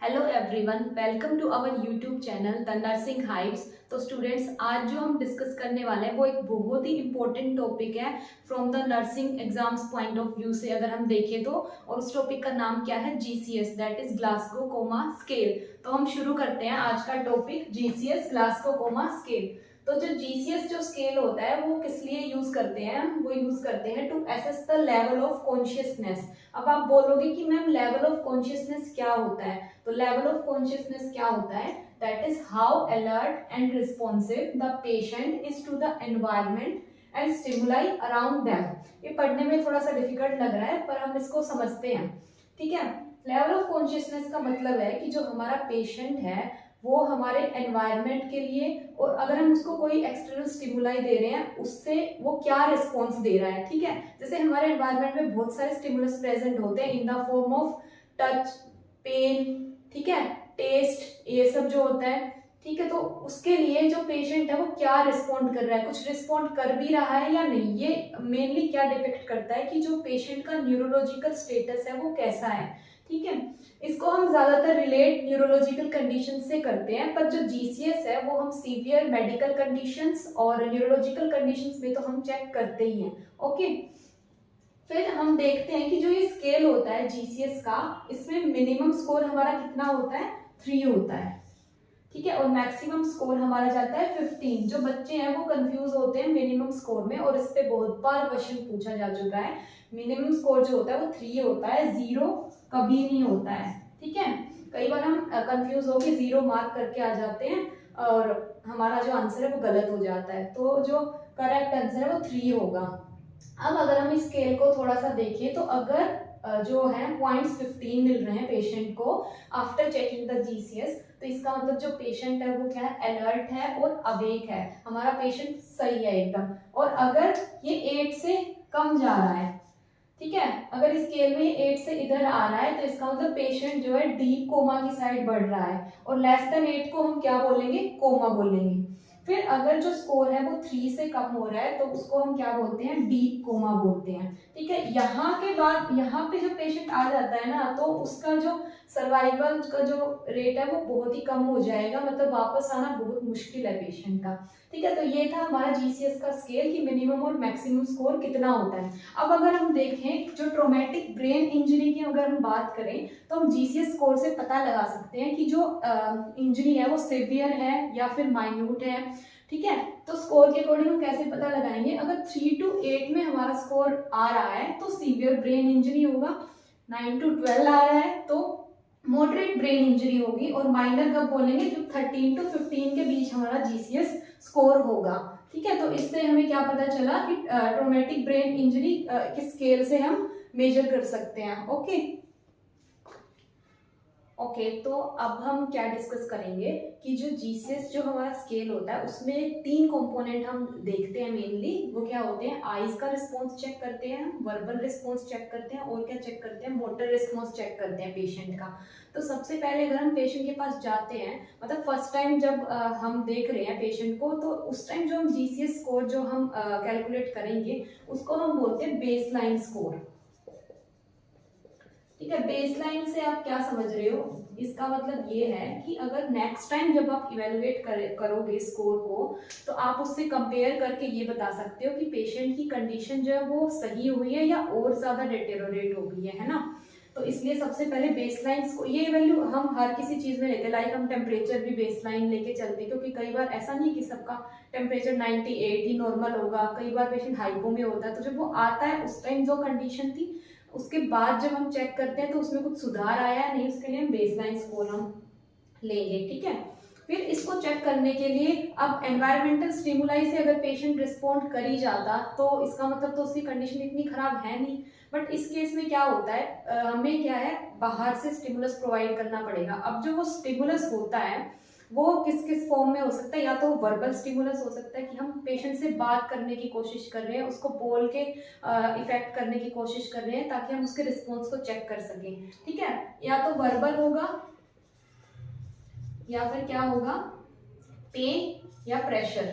Hello everyone, welcome to our YouTube channel the nursing heights. तो students, आज जो हम डिस्कस करने वाले हैं वो एक बहुत ही इम्पोर्टेंट टॉपिक है from the nursing exams point of view से अगर हम देखें तो। और उस टॉपिक का नाम क्या है? GCS, that is Glasgow coma scale. तो हम शुरू करते हैं आज का topic, GCS Glasgow coma scale. तो जो जीसीएस जो स्केल होता है वो किस लिए यूज करते हैं? वो यूज करते हैं to assess the level of consciousness. अब आप बोलोगे कि मैम लेवल ऑफ कॉन्शियसनेस क्या होता है? तो लेवल ऑफ कॉन्शियसनेस क्या होता है? That is how alert and responsive the patient is to the environment and stimuli around them. ये पढ़ने में थोड़ा सा डिफिकल्ट लग रहा है पर हम इसको समझते हैं, ठीक है। लेवल ऑफ कॉन्शियसनेस का मतलब है कि जो हमारा पेशेंट है वो हमारे एनवायरनमेंट के लिए, और अगर हम उसको कोई एक्सटर्नल स्टिमुलाई दे रहे हैं उससे वो क्या रिस्पॉन्स दे रहा है, ठीक है। जैसे हमारे एनवायरनमेंट में बहुत सारे स्टिमुलस प्रेजेंट होते हैं in the form of touch, pain, ठीक है, टेस्ट, ये सब जो होता है, ठीक है। तो उसके लिए जो पेशेंट है वो क्या रिस्पॉन्ड कर रहा है, कुछ रिस्पॉन्ड कर भी रहा है या नहीं, ये मेनली क्या डिपेक्ट करता है कि जो पेशेंट का न्यूरोलॉजिकल स्टेटस है वो कैसा है, ठीक है। इसको हम ज्यादातर रिलेट न्यूरोलॉजिकल कंडीशन से करते हैं, पर जो जीसीएस है वो हम सीवियर मेडिकल कंडीशंस और न्यूरोलॉजिकल कंडीशंस में तो हम चेक करते ही हैं, ओके। फिर हम देखते हैं कि जो ये स्केल होता है जीसीएस का, इसमें मिनिमम स्कोर हमारा कितना होता है? 3 होता है, ठीक है। और मैक्सिमम स्कोर हमारा जाता है 15। जो बच्चे हैं वो कंफ्यूज होते हैं मिनिमम स्कोर में, और इस पे बहुत बार क्वेश्चन पूछा जा चुका है। मिनिमम स्कोर जो होता है वो 3 होता है, 0 कभी नहीं होता है, ठीक है। कई बार हम कंफ्यूज होकर 0 मार्क करके आ जाते हैं और हमारा जो आंसर है वो गलत हो जाता है, तो जो करेक्ट आंसर है वो 3 होगा। अब अगर हम इस स्केल को थोड़ा सा देखें तो अगर जो है पॉइंट्स 15 मिल रहे हैं पेशेंट को आफ्टर चेकिंग द जीसीएस, तो इसका मतलब जो पेशेंट है वो क्या है? अलर्ट है और अवेक है, हमारा पेशेंट सही है एकदम। और अगर ये 8 से कम जा रहा है, ठीक है, अगर स्केल में 8 से इधर आ रहा है तो इसका मतलब पेशेंट जो है डीप कोमा की साइड बढ़ रहा है, और लेस देन 8 को हम क्या बोलेंगे? कोमा बोलेंगे। फिर अगर जो स्कोर है वो 3 से कम हो रहा है तो उसको हम क्या बोलते हैं? डीप कोमा बोलते हैं, ठीक है। यहाँ के बाद यहाँ पे जो पेशेंट आ जाता है ना, तो उसका जो सर्वाइवल का जो रेट है वो बहुत ही कम हो जाएगा, मतलब वापस आना बहुत मुश्किल है पेशेंट का, ठीक है। तो ये था हमारा जीसीएस का स्केल कि मिनिमम और मैक्सिमम स्कोर कितना होता है। अब अगर हम देखें जो ट्रोमेटिक ब्रेन इंजरी की अगर हम बात करें तो हम जीसीएस स्कोर से पता लगा सकते हैं कि जो इंजरी है वो सीवियर है या फिर माइन्यूट है, ठीक है। तो स्कोर के अकॉर्डिंग हम कैसे पता लगाएंगे? अगर 3 to 8 में हमारा स्कोर आ रहा है तो सीवियर ब्रेन इंजरी होगा, 9 to 12 आ रहा है तो मॉडरेट ब्रेन इंजरी होगी, और माइनर कब बोलेंगे? जब 13 to 15 के बीच हमारा जीसीएस स्कोर होगा, ठीक है। तो इससे हमें क्या पता चला कि ट्रोमेटिक ब्रेन इंजरी किस स्केल से हम मेजर कर सकते हैं, ओके। ओके, तो अब हम क्या डिस्कस करेंगे कि जो जीसीएस जो हमारा स्केल होता है उसमें 3 कंपोनेंट हम देखते हैं मेनली। वो क्या होते हैं? आईज का रिस्पॉन्स चेक करते हैं, वर्बल रिस्पॉन्स चेक करते हैं, और क्या चेक करते हैं? मोटर रिस्पॉन्स चेक करते हैं पेशेंट का। तो सबसे पहले अगर हम पेशेंट के पास जाते हैं, मतलब फर्स्ट टाइम जब हम देख रहे हैं पेशेंट को, तो उस टाइम जो हम जीसीएस स्कोर जो हम कैलकुलेट करेंगे उसको हम बोलते हैं बेस लाइन स्कोर, ठीक है। बेसलाइन से आप क्या समझ रहे हो? इसका मतलब ये है कि अगर नेक्स्ट टाइम जब आप इवेलुएट करोगे स्कोर को, तो आप उससे कंपेयर करके ये बता सकते हो कि पेशेंट की कंडीशन जो है वो सही हुई है या और ज्यादा डिटेरोरेट हो गई है ना। तो इसलिए सबसे पहले बेसलाइन ये वैल्यू हम हर किसी चीज में लेते हैं, लाइक हम टेम्परेचर भी बेसलाइन लेके चलते हैं, क्योंकि कई बार ऐसा नहीं कि सबका टेम्परेचर 98 ही नॉर्मल होगा, कई बार पेशेंट हाइपो में होता है। तो जब वो आता है उस टाइम जो कंडीशन थी, उसके बाद जब हम चेक करते हैं तो उसमें कुछ सुधार आया है नहीं, उसके लिए हम बेसलाइन स्कोर हम लेंगे, ठीक है। फिर इसको चेक करने के लिए अब एनवायरमेंटल स्टिमुलाई से अगर पेशेंट रिस्पॉन्ड कर ही जाता तो इसका मतलब तो उसकी कंडीशन इतनी खराब है नहीं। बट इस केस में क्या होता है, हमें क्या है, बाहर से स्टिमुलस प्रोवाइड करना पड़ेगा। अब जो वो स्टिमुलस होता है वो किस किस फॉर्म में हो सकता है? या तो वर्बल स्टिमुलस हो सकता है कि हम पेशेंट से बात करने की कोशिश कर रहे हैं, उसको बोल के इफेक्ट करने की कोशिश कर रहे हैं ताकि हम उसके रिस्पॉन्स को चेक कर सकें, ठीक है। या तो वर्बल होगा या फिर क्या होगा? पेन या प्रेशर,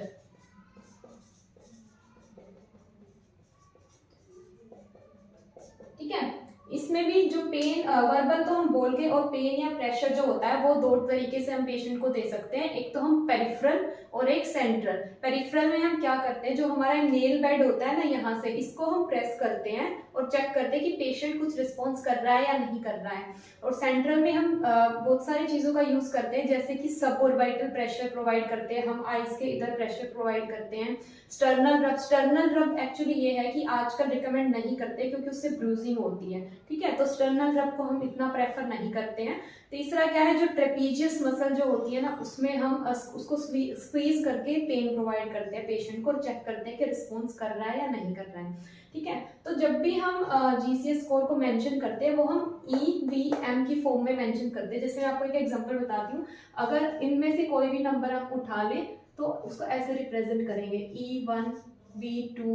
ठीक है। इसमें भी जो पेन वर्बल तो हम बोल के, और पेन या प्रेशर जो होता है वो दो तरीके से हम पेशेंट को दे सकते हैं। एक तो हम पेरिफेरल और एक सेंट्रल। पेरिफेरल में हम क्या करते हैं, जो हमारा नेल बेड होता है ना, यहाँ से इसको हम प्रेस करते हैं और चेक करते हैं कि पेशेंट कुछ रिस्पॉन्स कर रहा है या नहीं कर रहा है। और सेंट्रल में हम बहुत सारी चीज़ों का यूज़ करते हैं, जैसे कि सबऑर्बिटल प्रेशर प्रोवाइड करते हैं, हम आइज के इधर प्रेशर प्रोवाइड करते हैं। स्टर्नल रब एक्चुअली ये है कि आजकल रिकमेंड नहीं करते क्योंकि उससे ब्रूजिंग होती है, ठीक है, तो स्टर्नल रब को हम इतना प्रेफर नहीं करते हैं। तीसरा क्या है, जो ट्रेपीजियस मसल जो होती है ना, उसमें हम उसको स्क्वीज करके पेन प्रोवाइड करते हैं पेशेंट को, और चेक करते हैं कि रिस्पॉन्स कर रहा है या नहीं कर रहा है, ठीक है। तो जब भी हम GCS स्कोर को मेंशन करते हैं वो हम EVM की फॉर्म में मेंशन करते हैं। जैसे मैं आपको एक एग्जांपल बताती हूँ, अगर इनमें से कोई भी नंबर आप उठा लें तो उसको ऐसे रिप्रेजेंट करेंगे E1 V2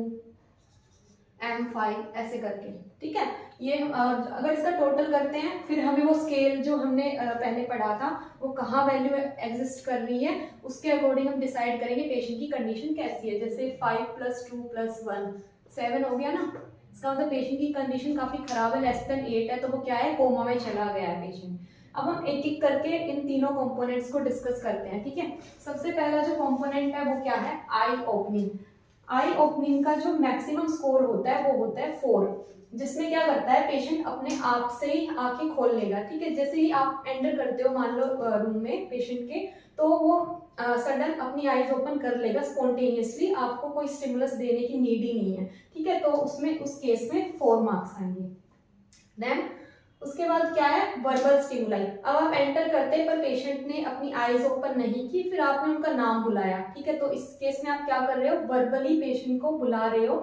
M5 ऐसे करके, ठीक है। ये अगर इसका टोटल करते हैं, फिर हमें वो स्केल जो हमने पहले पढ़ा था वो कहाँ वैल्यू एग्जिस्ट कर रही है, उसके अकॉर्डिंग हम डिसाइड करेंगे पेशेंट की कंडीशन कैसी है। जैसे 5 + 2 + 1 7 हो गया ना, इसका मतलब पेशेंट की कंडीशन काफी खराब है, <8 है, तो वो क्या है, कोमा में चला गया है पेशेंट। अब हम एक एक करके इन तीनों कंपोनेंट्स को डिस्कस करते हैं, ठीक है। सबसे पहला जो कंपोनेंट है वो क्या है, आई ओपनिंग। आई ओपनिंग का जो मैक्सिमम स्कोर होता है वो होता है 4, जिसमें क्या करता है, पेशेंट अपने आप से ही आंखें खोल लेगा, ठीक है। जैसे ही आप एंटर करते हो मान लो रूम में पेशेंट के, तो वो सडन अपनी आईज ओपन कर लेगा स्पॉन्टेनियसली, आपको कोई स्टिमुलस देने की नीड ही नहीं है, ठीक है। तो उसमें उस केस में 4 मार्क्स आएंगे। देन उसके बाद क्या है, वर्बल स्टिमुलाई। अब आप एंटर करते हैं पर पेशेंट ने अपनी आईज ओपन नहीं की, फिर आपने उनका नाम बुलाया, ठीक है, तो इस केस में आप क्या कर रहे हो, वर्बली पेशेंट को बुला रहे हो,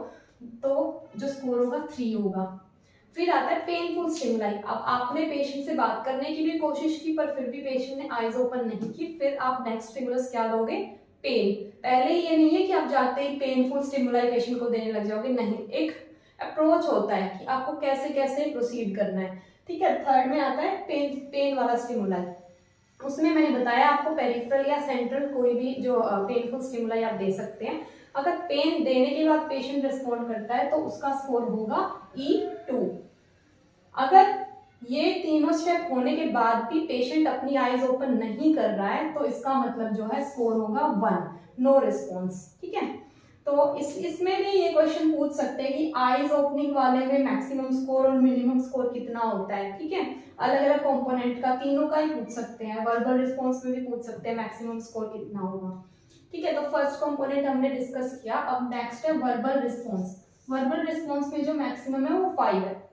तो जो स्कोर होगा 3 होगा। फिर आता है पेनफुल स्टिमुलाई। अब आपने पेशेंट से बात करने की भी कोशिश की पर फिर भी पेशेंट ने आईज ओपन नहीं की, फिर आप नेक्स्ट स्टिमुलस क्या दोगे, पेन। पहले ये नहीं है कि आप जाते ही पेनफुल स्टिमुलाई पेशेंट को देने लग जाओगे, नहीं, एक अप्रोच होता है कि आपको कैसे कैसे प्रोसीड करना है, ठीक है। थर्ड में आता है पेन वाला स्टिमुलाई। उसमें मैंने बताया आपको पेरिफेरल या सेंट्रल कोई भी जो पेनफुल स्टिमुलाई आप दे सकते हैं। अगर पेन देने के बाद पेशेंट रिस्पॉन्ड करता है तो उसका स्कोर होगा E2। अगर ये तीनों स्टेप होने के बाद भी पेशेंट अपनी आईज ओपन नहीं कर रहा है तो इसका मतलब जो है स्कोर होगा 1, नो रिस्पॉन्स, ठीक है। तो इसमें भी ये क्वेश्चन पूछ सकते हैं कि आईज ओपनिंग वाले में मैक्सिमम स्कोर और मिनिमम स्कोर कितना होता है, ठीक है। अलग अलग कंपोनेंट का, तीनों का ही पूछ सकते हैं, वर्बल रिस्पॉन्स में भी पूछ सकते हैं मैक्सिमम स्कोर कितना होगा, ठीक है। तो फर्स्ट कंपोनेंट हमने डिस्कस किया। अब नेक्स्ट है वर्बल रिस्पॉन्स। वर्बल रिस्पॉन्स में जो मैक्सिमम है वो 5 है।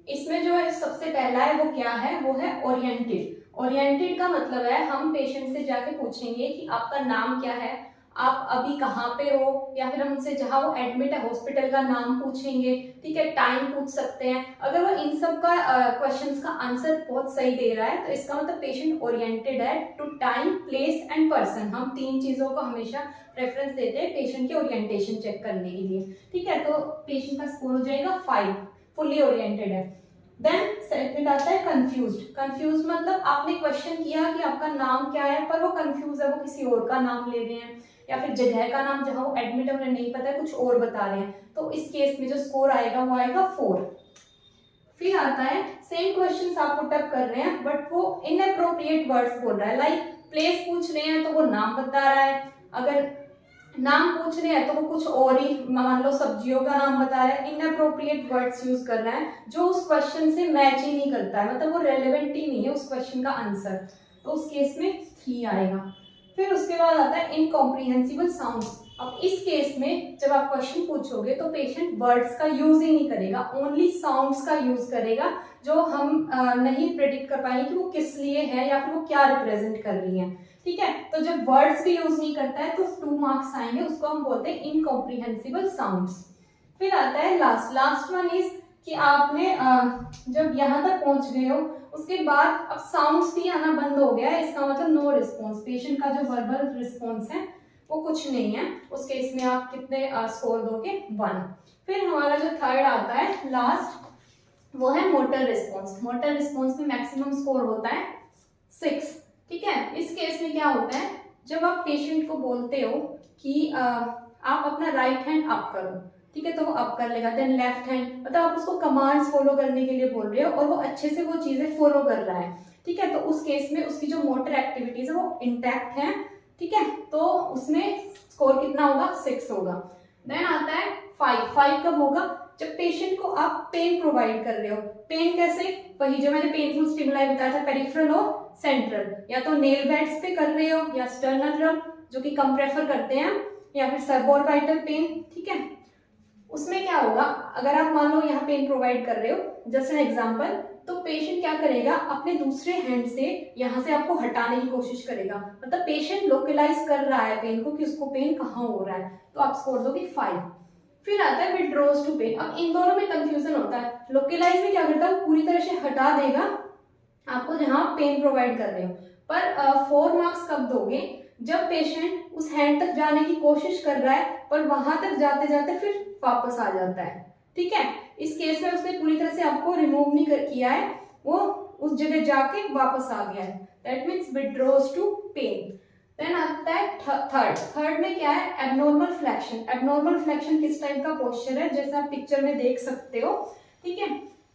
इसमें जो है सबसे पहला है वो क्या है, वो है ओरिएंटेड। ओरिएंटेड का मतलब है हम पेशेंट से जाके पूछेंगे कि आपका नाम क्या है, आप अभी कहाँ पे हो, या फिर हम उनसे जहाँ वो एडमिट है हॉस्पिटल का नाम पूछेंगे, ठीक है, टाइम पूछ सकते हैं। अगर वो इन सब का क्वेश्चंस का आंसर बहुत सही दे रहा है तो इसका मतलब पेशेंट ओरिएंटेड है to time, place and person. हम 3 चीजों को हमेशा प्रेफरेंस देते हैं पेशेंट के ओरिएंटेशन चेक करने के लिए, ठीक है। तो पेशेंट का स्कोर हो जाएगा 5, फुल्ली ओरिएंटेड है। देन सेकंड आता है कंफ्यूज्ड। कंफ्यूज मतलब आपने क्वेश्चन किया कि आपका नाम क्या है पर वो कंफ्यूज है, वो किसी और का नाम ले रहे हैं, या फिर जगह का नाम जहां वो एडमिट है उन्हें नहीं पता है, कुछ और बता रहे हैं, तो इस केस में जो स्कोर आएगा वो आएगा 4। फिर आता है सेम क्वेश्चंस आप पुट अप कर रहे हैं बट वो इनअप्रोप्रिएट वर्ड्स बोल रहा है, लाइक प्लेस पूछ रहे हैं तो वो नाम बता रहा है, अगर नाम पूछ रहे हैं तो वो कुछ और ही, मान लो सब्जियों का नाम बता रहा है, इनअप्रोप्रिएट वर्ड्स यूज कर रहा है जो उस क्वेश्चन से मैच ही नहीं करता है, मतलब वो रेलेवेंट ही नहीं है उस क्वेश्चन का आंसर, तो उस केस में 3 आएगा। फिर उसके बाद आता है इनकॉम्प्रिहेंसिबल साउंड्स। अब इस केस में जब आप क्वेश्चन पूछोगे तो पेशेंट वर्ड्स का यूज ही नहीं करेगा, ओनली साउंड्स का यूज करेगा जो हम नहीं प्रेडिक्ट कर पाएंगे कि वो किस लिए है या फिर वो क्या रिप्रेजेंट कर रही है, ठीक है। तो जब वर्ड्स भी यूज नहीं करता है तो 2 मार्क्स आएंगे, उसको हम बोलते हैं इनकॉम्प्रिहेंसिबल साउंड्स। फिर आता है लास्ट वन इज कि आपने जब यहाँ तक पहुंच गए हो उसके बाद अब साउंड्स भी आना बंद हो गया है, इसका मतलब नो रिस्पॉन्स, पेशेंट का जो वर्बल रिस्पॉन्स है वो कुछ नहीं है, उस केस में आप कितने स्कोर दोगे, 1। फिर हमारा जो थर्ड आता है लास्ट, वो है मोटर रिस्पॉन्स। मोटर रिस्पॉन्स में मैक्सिमम स्कोर होता है 6, ठीक है। इस केस में क्या होता है, जब आप पेशेंट को बोलते हो कि आप अपना राइट हैंड अप करो, ठीक है, तो वो अप कर लेगा। देन लेफ्ट हैंड, मतलब आप उसको कमांड्स फॉलो करने के लिए बोल रहे हो और वो अच्छे से वो चीजें फॉलो कर रहा है, ठीक है, तो उस केस में उसकी जो मोटर एक्टिविटीज है वो इंटैक्ट है, ठीक है, तो उसमें स्कोर कितना होगा, 6 होगा। देन आता है 5 कब होगा, जब पेशेंट को आप पेन प्रोवाइड कर रहे हो। पेन कैसे, वही जो मैंने पेनफुल स्टिमुलाई बताया था, पेरिफेरल और सेंट्रल, या तो नेल बेड्स पे कर रहे हो या स्टर्नल जो कि कम प्रेफर करते हैं, या फिर सबऑर्बिटल पेन, ठीक है। उसमें क्या होगा, अगर आप मान लो यहाँ पेन प्रोवाइड कर रहे हो, जस्ट एन एग्जांपल, तो पेशेंट क्या करेगा, अपने दूसरे हैंड से यहाँ से आपको हटाने की कोशिश करेगा, मतलब पेशेंट लोकलाइज कर रहा है पेन को कि उसको पेन कहाँ हो रहा है, तो आप स्कोर दोगे 5। फिर आता है विड्रॉज टू पेन। अब इन दोनों में कंफ्यूजन होता है, लोकलाइज में क्या करता है, वो पूरी तरह से हटा देगा आपको जहां पेन प्रोवाइड कर रहे हो, पर 4 मार्क्स कब दोगे, जब पेशेंट उस हैंड तक जाने की कोशिश कर रहा है पर वहां तक जाते जाते फिर वापस आ जाता है, ठीक है। इस केस में उसने पूरी तरह से आपको रिमूव नहीं किया है, वो उस जगह जाके वापस आ गया है, that means withdraws to pain. Then आता है थर्ड में क्या है, एबनॉर्मल फ्लेक्शन। एबनॉर्मल फ्लेक्शन किस टाइप का पोस्चर है, जैसे आप पिक्चर में देख सकते हो, ठीक है।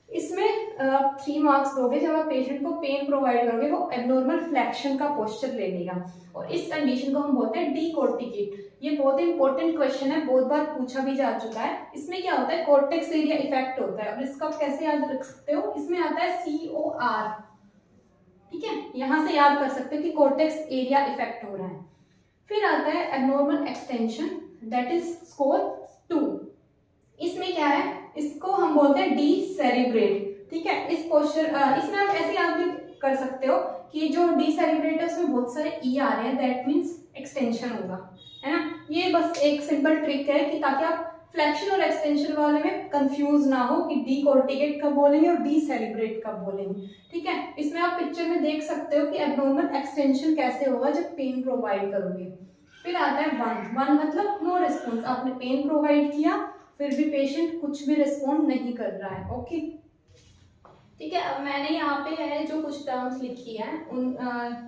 इसमें 3 मार्क्स दोगे जब आप पेशेंट को पेन प्रोवाइड करोगे, वो एबनॉर्मल फ्लेक्शन का पोस्चर ले लेगा, और इस कंडीशन को हम बोलते हैं डीकोर्टिकेट। ये बहुत इंपॉर्टेंट क्वेश्चन है, बहुत बार पूछा भी जा चुका है। इसमें क्या होता है, कॉर्टेक्स एरिया इफेक्ट होता है, और इसका आप कैसे याद रख सकते हो, इसमें आता है COR, ठीक है, यहां से याद कर सकते हो कि कॉर्टेक्स एरिया इफेक्ट हो रहा है। फिर आता है abnormal extension, that is score 2। इसमें क्या है, इसको हम बोलते हैं डीसेरिब्रेट, ठीक है। इस पोस्चर इसमें आप ऐसे याद भी कर सकते हो कि जो डीसेरिब्रेट है उसमें बहुत सारे ई आ रहे हैं, दैट मीन्स एक्सटेंशन होगा, है ना। ये बस एक सिंपल ट्रिक है कि ताकि आप फ्लेक्शन और एक्सटेंशन वाले में कंफ्यूज ना हो कि डीकोर्टिकेट कब बोलेंगे और डीसेरिब्रेट कब बोलेंगे, ठीक है। इसमें आप पिक्चर में देख सकते हो कि एबनॉर्मल एक्सटेंशन कैसे होगा जब पेन प्रोवाइड करोगे। फिर आता है 1 मतलब नो रिस्पॉन्स, आपने पेन प्रोवाइड किया फिर भी पेशेंट कुछ भी रिस्पॉन्ड नहीं कर रहा है, ओके, ठीक है। अब मैंने यहाँ पे है जो कुछ टर्म्स लिखी है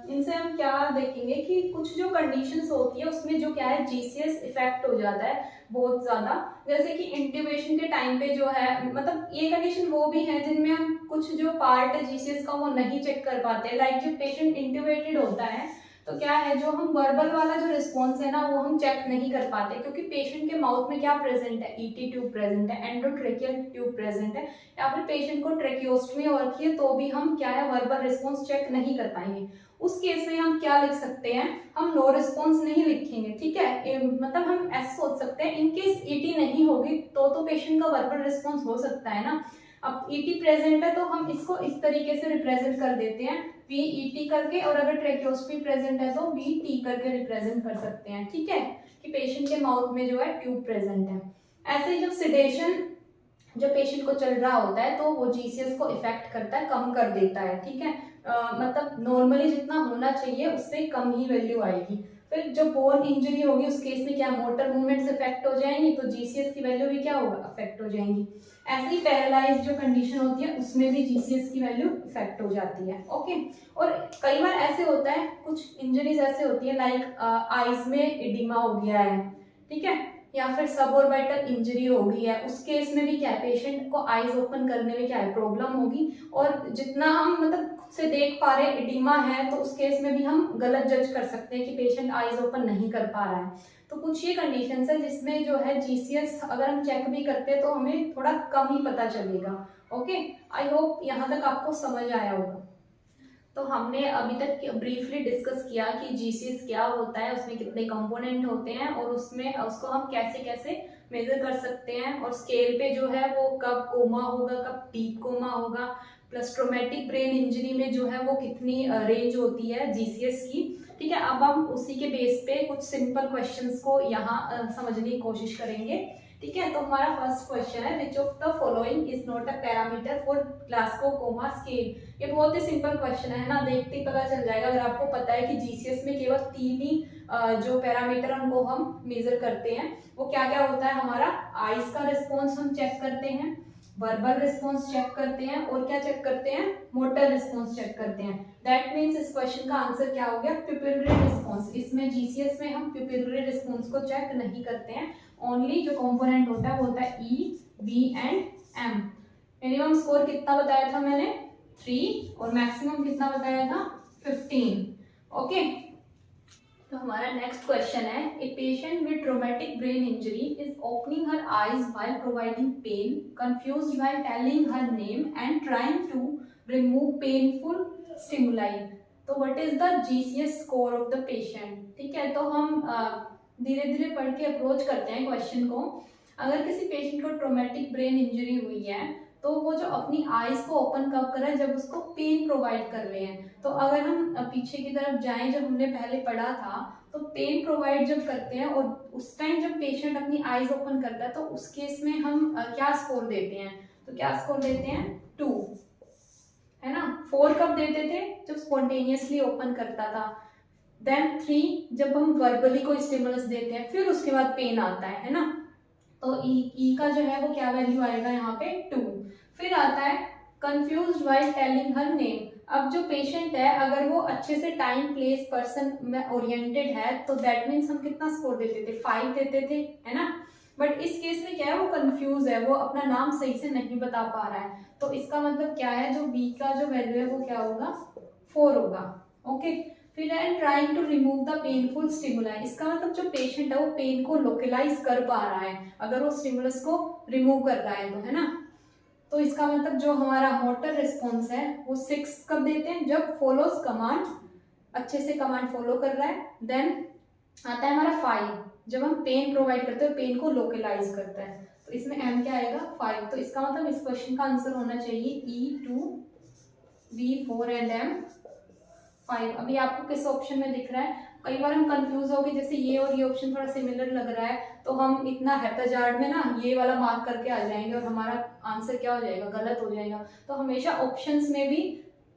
इनसे हम क्या देखेंगे कि कुछ जो कंडीशंस होती है उसमें जो क्या है, जीसीएस इफेक्ट हो जाता है बहुत ज्यादा, जैसे कि इंट्यूबेशन के टाइम पे जो है, मतलब ये कंडीशन वो भी है जिनमें हम कुछ जो पार्ट है जीसीएस का वो नहीं चेक कर पाते, लाइक जब पेशेंट इंट्यूबेटेड होता है तो क्या है, जो हम वर्बल वाला जो रिस्पॉन्स है ना वो हम चेक नहीं कर पाते, क्योंकि पेशेंट के माउथ में क्या प्रेजेंट है, ईटी ट्यूब प्रेजेंट है, एंडोट्रेकियल ट्यूब प्रेजेंट है, या फिर पेशेंट को ट्रेकियोस्टमी हो रखी है, तो भी हम क्या है वर्बल रिस्पॉन्स चेक नहीं कर पाएंगे। उस केस में हम क्या लिख सकते हैं, हम नो रिस्पॉन्स नहीं लिखेंगे, ठीक है, मतलब हम ऐसा सोच सकते हैं इनकेस ईटी नहीं होगी तो पेशेंट का वर्बल रिस्पॉन्स हो सकता है ना। अब ईटी प्रेजेंट है तो हम इसको इस तरीके से रिप्रेजेंट कर देते हैं, वीईटी करके, और अगर ट्रेकियोस्टमी प्रेजेंट है तो वीटी करके रिप्रेजेंट कर सकते हैं, ठीक है, कि पेशेंट के माउथ में जो है ट्यूब प्रेजेंट है। ऐसे ही जब सिडेशन जब पेशेंट को चल रहा होता है तो वो जीसीएस को इफेक्ट करता है, कम कर देता है, ठीक है, मतलब नॉर्मली जितना होना चाहिए उससे कम ही वैल्यू आएगी। फिर जो बोन इंजरी होगी उस केस में क्या, मोटर मूवमेंट्स इफेक्ट हो जाएंगी, तो जीसीएस की वैल्यू भी क्या होगा, अफेक्ट हो जाएंगी। ऐसे ही पैरालाइज जो कंडीशन होती है उसमें भी जीसीएस की वैल्यू इफेक्ट हो जाती है, ओके। और कई बार ऐसे होता है, कुछ इंजरीज ऐसे होती है लाइक आईज में एडिमा हो गया है, ठीक है, या फिर सबऑर्बिटल इंजरी हो गई है, उस केस में भी क्या है, पेशेंट को आईज ओपन करने में क्या है, प्रॉब्लम होगी, और जितना हम मतलब खुद से देख पा रहे हैं एडिमा है तो उस केस में भी हम गलत जज कर सकते हैं कि पेशेंट आईज ओपन नहीं कर पा रहा है। तो कुछ ये कंडीशंस है जिसमें जो है जीसीएस अगर हम चेक भी करते हैं तो हमें थोड़ा कम ही पता चलेगा, ओके। आई होप यहाँ तक आपको समझ आया होगा। तो हमने अभी तक ब्रीफली डिस्कस किया कि जीसीएस क्या होता है, उसमें कितने कंपोनेंट होते हैं और उसमें उसको हम कैसे कैसे मेजर कर सकते हैं, और स्केल पे जो है वो कब कोमा होगा, कब डीप कोमा होगा, प्लस ट्रोमेटिक ब्रेन इंजरी में जो है वो कितनी रेंज होती है जीसीएस की, ठीक है। अब हम उसी के बेस पे कुछ सिंपल क्वेश्चंस को यहाँ समझने की कोशिश करेंगे, ठीक है। तो हमारा फर्स्ट क्वेश्चन है, which of the following is not a parameter for Glasgow coma scale. ये बहुत ही सिंपल क्वेश्चन है ना, देखते ही पता चल जाएगा। अगर आपको पता है कि जीसीएस में केवल 3 ही जो पैरामीटर उनको हम मेजर करते हैं, वो क्या क्या होता है, हमारा आइज का रिस्पॉन्स हम चेक करते हैं, वर्बल रिस्पॉन्स चेक करते हैं, और क्या चेक करते हैं, मोटर रिस्पॉन्स चेक करते हैं। दैट मीन्स इस क्वेश्चन का आंसर क्या हो गया, प्यूपिलरी रिस्पॉन्स। इसमें जीसीएस में हम प्यूपिलरी रिस्पॉन्स को चेक नहीं करते हैं, ओनली जो कंपोनेंट होता है वो होता है E, V and M. Minimum score कितना बताया था मैंने 3 और मैक्सिमम कितना बताया था 15। ओके, तो हमारा नेक्स्ट क्वेश्चन है, a patient with traumatic brain injury is opening her eyes while providing pain, confused while telling her name and trying to remove painful stimuli. तो what is the GCS score of the patient. ठीक है, तो हम धीरे धीरे पढ़ के approach करते हैं क्वेश्चन को। अगर किसी पेशेंट को ट्रॉमेटिक ब्रेन इंजरी हुई है तो वो जो अपनी आईज को ओपन कब कर रहा है, जब उसको पेन प्रोवाइड कर रहे हैं। तो अगर हम पीछे की तरफ जाएं, जब हमने पहले पढ़ा था, तो पेन प्रोवाइड जब करते हैं और उस टाइम जब पेशेंट अपनी आईज ओपन करता है तो उस केस में हम क्या स्कोर देते हैं, तो क्या स्कोर देते हैं 2, है ना। 4 कब देते थे, जब स्पॉन्टेनियसली ओपन करता था। देन 3 जब हम वर्बली कोई स्टिमुलस देते हैं, फिर उसके बाद पेन आता है ना। तो ई का जो है वो क्या वैल्यू आएगा यहाँ पे 2। फिर आता है confused while telling her name. अब जो पेशेंट है अगर वो अच्छे से टाइम प्लेस पर्सन में ओरिएंटेड है तो दैट मीन्स हम कितना स्कोर देते थे 5 देते थे, है ना। बट इस केस में क्या है, वो कंफ्यूज है, वो अपना नाम सही से नहीं बता पा रहा है। तो इसका मतलब क्या है, जो बी का जो वैल्यू है वो क्या होगा 4 होगा। ओके, फिर है trying to remove the painful stimuli. इसका मतलब जो पेशेंट है वो पेन को लोकलाइज कर पा रहा है अगर वो स्टिमुलस को रिमूव कर रहा है तो, है ना। तो इसका मतलब जो हमारा मोटर रिस्पॉन्स है वो 6 कब देते हैं, जब फॉलोज कमांड, अच्छे से कमांड फॉलो कर रहा है। देन आता है हमारा 5, जब हम पेन प्रोवाइड करते हैं, पेन को लोकलाइज करता है। तो इसमें एम क्या आएगा 5। तो इसका मतलब इस क्वेश्चन का आंसर होना चाहिए E2, V4 एंड M5। अभी आपको किस ऑप्शन में दिख रहा है, कई बार हम कंफ्यूज हो गए, जैसे ये और ये ऑप्शन थोड़ा सिमिलर लग रहा है तो हम इतना हैप्पीजार्ड में ना ये वाला मार्क करके आ जाएंगे और हमारा आंसर क्या हो जाएगा, गलत हो जाएगा। तो हमेशा ऑप्शंस में भी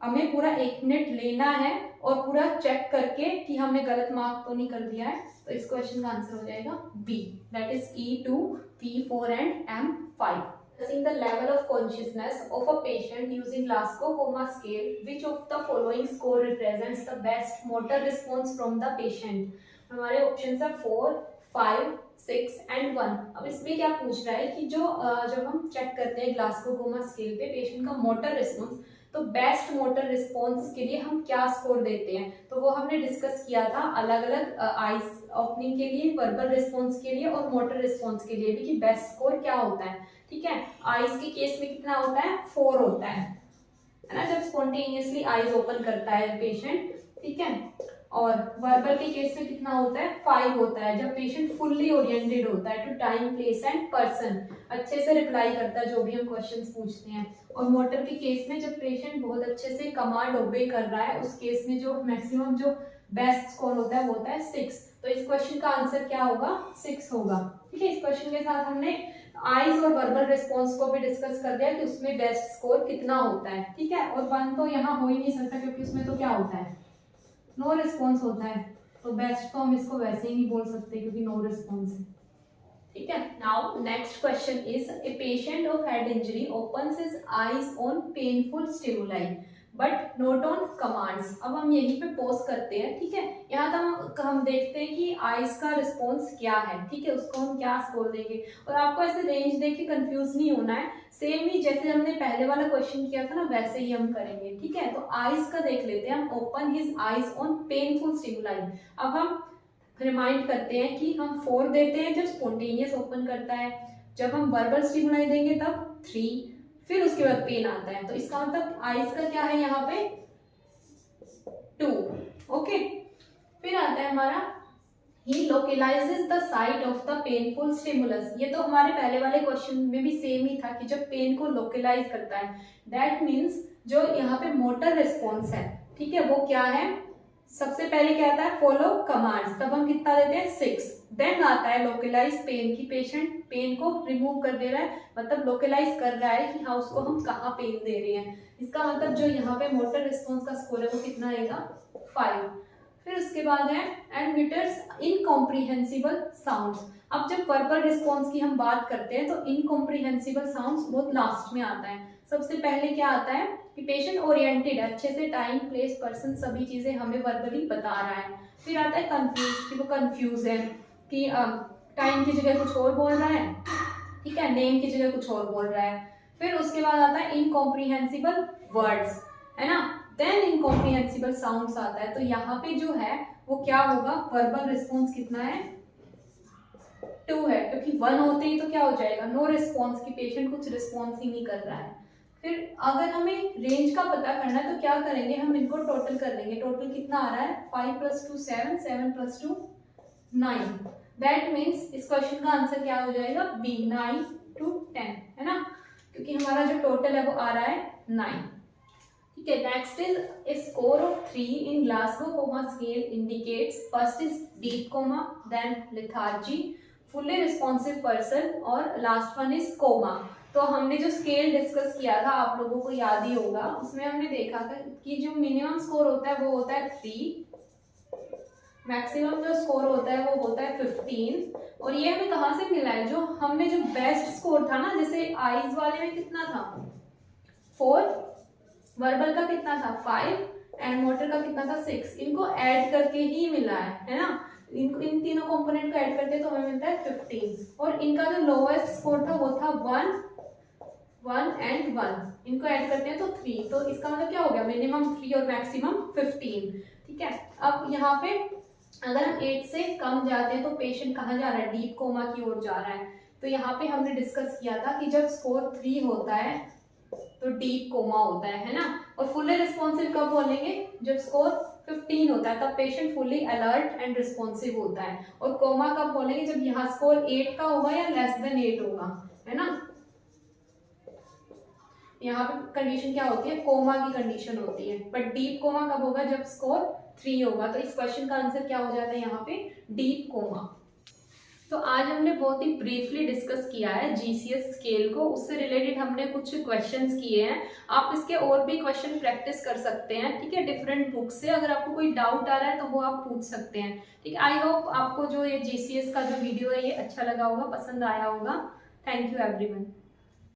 हमें पूरा 1 मिनट लेना है और पूरा चेक करके कि हमने गलत मार्क तो नहीं कर दिया है। तो इस क्वेश्चन का आंसर हो जाएगा B, that is E2, V4 and M5। Assessing the level of consciousness of a patient using Glasgow Coma scale, which of the following score represents the best motor response from the patient? हमारे option है 4, 5, 6 and 1। अब इसमें क्या पूछ रहा है कि जो जब हम चेक करते हैं ग्लासगो कोमा स्केल पे पेशेंट का मोटर रिस्पॉन्स, तो बेस्ट मोटर रिस्पॉन्स के लिए हम क्या स्कोर देते हैं। तो वो हमने डिस्कस किया था अलग अलग आइज ओपनिंग के लिए, वर्बल रिस्पॉन्स के लिए और मोटर रिस्पॉन्स के लिए भी, कि बेस्ट स्कोर क्या होता है। ठीक है, आइज के केस में कितना होता है 4 होता है ना, जब स्पॉन्टेनियसली आइज ओपन करता है पेशेंट। ठीक है, और वर्बल के केस में कितना होता है 5 होता है, जब पेशेंट फुल्ली ओरिएंटेड होता है to time place and person, अच्छे से रिप्लाई करता है जो भी हम क्वेश्चंस पूछते हैं। और मोटर के केस में जब पेशेंट बहुत अच्छे से कमांड ओबे कर रहा है, उस केस में जो मैक्सिमम जो बेस्ट स्कोर होता है वो होता है 6। तो इस क्वेश्चन का आंसर क्या होगा 6 होगा। ठीक है, इस क्वेश्चन के साथ हमने आइज और वर्बल रिस्पॉन्स को भी डिस्कस कर दिया कि उसमें बेस्ट स्कोर कितना होता है। ठीक है, और 1 तो यहाँ हो ही नहीं सकता क्योंकि उसमें तो क्या होता है नो रिस्पॉन्स होता है, तो बेस्ट तो हम इसको वैसे ही नहीं बोल सकते क्योंकि नो रिस्पॉन्स है। ठीक है, now next question is a patient of head injury opens his eyes on painful stimuli but not on commands. अब हम यहीं पे पॉज करते हैं। ठीक है, यहाँ तक हम देखते हैं कि आइज का रिस्पॉन्स क्या है। ठीक है, उसको हम क्या स्कोर देंगे, और आपको ऐसे रेंज देख के कंफ्यूज नहीं होना है। सेम ही जैसे हमने पहले वाला क्वेश्चन किया था ना, वैसे ही हम करेंगे। ठीक है, तो आइज का देख लेते हैं हम, open his eyes on painful stimuli. अब हम रिमाइंड करते हैं कि हम 4 देते हैं जब स्पॉन्टेनियस ओपन करता है, जब हम वर्बल स्टिमुलाई देंगे तब 3, फिर उसके बाद पेन आता है। तो इसका मतलब आइज का क्या है यहाँ पे 2। ओके, फिर आता है हमारा ही localises the site of the painful stimulus. ये तो हमारे पहले वाले क्वेश्चन में भी सेम ही था कि जब पेन को लोकलाइज करता है, दैट मीन्स जो यहाँ पे मोटर रिस्पॉन्स है, ठीक है, वो क्या है, सबसे पहले क्या आता है फॉलो कमांड्स, तब हम कितना देते हैं 6। देन आता है लोकलाइज पेन की पेशेंट पेन को रिमूव कर दे रहा है, मतलब लोकलाइज कर रहा है कि हाँ उसको हम कहाँ पेन दे रहे हैं। इसका मतलब जो यहाँ पे मोटर रिस्पॉन्स का स्कोर है वो कितना आएगा 5। फिर उसके बाद है एडमिटर्स इनकॉम्प्रिहेंसिबल साउंड्स। अब जब वर्बल रिस्पॉन्स की हम बात करते हैं तो इनकॉम्प्रिहेंसिबल साउंड्स बहुत लास्ट में आता है। सबसे पहले क्या आता है कि पेशेंट ओरिएंटेड, अच्छे से टाइम प्लेस पर्सन सभी चीजें हमें वर्बली बता रहा है। फिर आता है कंफ्यूज, कि वो कंफ्यूज है कि टाइम की जगह कुछ और बोल रहा है, ठीक है, नेम की जगह कुछ और बोल रहा है। फिर उसके बाद आता है इनकॉम्प्रिहेंसिबल वर्ड्स, है ना, देन इनकॉम्प्रिहेंसिबल साउंड्स आता है। तो यहाँ पे जो है वो क्या होगा, वर्बल रिस्पॉन्स कितना है, 2 है, क्योंकि 1 होते ही तो क्या हो जाएगा, नो रिस्पॉन्स, की पेशेंट कुछ रिस्पॉन्स ही नहीं कर रहा है। फिर अगर हमें रेंज का पता करना है तो क्या करेंगे, हम इनको टोटल कर लेंगे। टोटल कितना आ रहा है, 5 + 2 7, 7 + 2 9। दैट मीन्स इस क्वेश्चन का आंसर क्या हो जाएगा, बी, 9 to 10, है ना, क्योंकि हमारा जो टोटल है वो आ रहा है 9। ठीक है, next is a score of 3 in Glasgow coma scale indicates, first is deep coma, then lethargy, fully responsive person, और लास्ट वन इज कोमा। तो हमने जो स्केल डिस्कस किया था, आप लोगों को याद ही होगा, उसमें हमने देखा था कि जो मिनिमम स्कोर होता है वो होता है 3, मैक्सिमम जो स्कोर होता है वो होता है 15, और ये हमें कहाँ से मिला है, जो हमने जो बेस्ट स्कोर था ना, जैसे आईज वाले में कितना था 4, वर्बल का कितना था 5, एंड मोटर का कितना था 6, इनको ऐड करके ही मिला है ना, इन तीनों कंपोनेंट को ऐड करते हैं तो हमें मिलता है 15, और इनका जो लोएस्ट स्कोर था वो था 1, 1 and 1, इनको ऐड करते हैं तो 3, तो इसका मतलब क्या हो गया, मिनिमम 3 और मैक्सिमम 15। ठीक है, अब यहाँ पे अगर हम 8 से कम जाते हैं तो पेशेंट कहाँ जा रहा है, डीप कोमा की ओर जा रहा है। तो यहाँ पे हमने डिस्कस किया था कि जब स्कोर 3 होता है तो डीप कोमा होता है ना, और फुल्ली रिस्पॉन्सिव कब बोलेंगे, जब स्कोर 15 होता है तब patient fully alert and responsive होता है, और कोमा कब बोलेंगे, जब यहाँ स्कोर 8 का होगा या लेस देन 8 होगा, है ना। यहाँ पे कंडीशन क्या होती है, कोमा की कंडीशन होती है, बट डीप कोमा कब होगा, जब स्कोर 3 होगा। तो इस क्वेश्चन का आंसर क्या हो जाता है यहाँ पे, डीप कोमा। तो आज हमने बहुत ही ब्रीफली डिस्कस किया है जीसीएस स्केल को, उससे रिलेटेड हमने कुछ क्वेश्चंस किए हैं। आप इसके और भी क्वेश्चन प्रैक्टिस कर सकते हैं, ठीक है, डिफरेंट बुक से। अगर आपको कोई डाउट आ रहा है तो वो आप पूछ सकते हैं, ठीक है। आई होप आपको जो ये जीसीएस का जो वीडियो है ये अच्छा लगा होगा, पसंद आया होगा। Thank you everyone.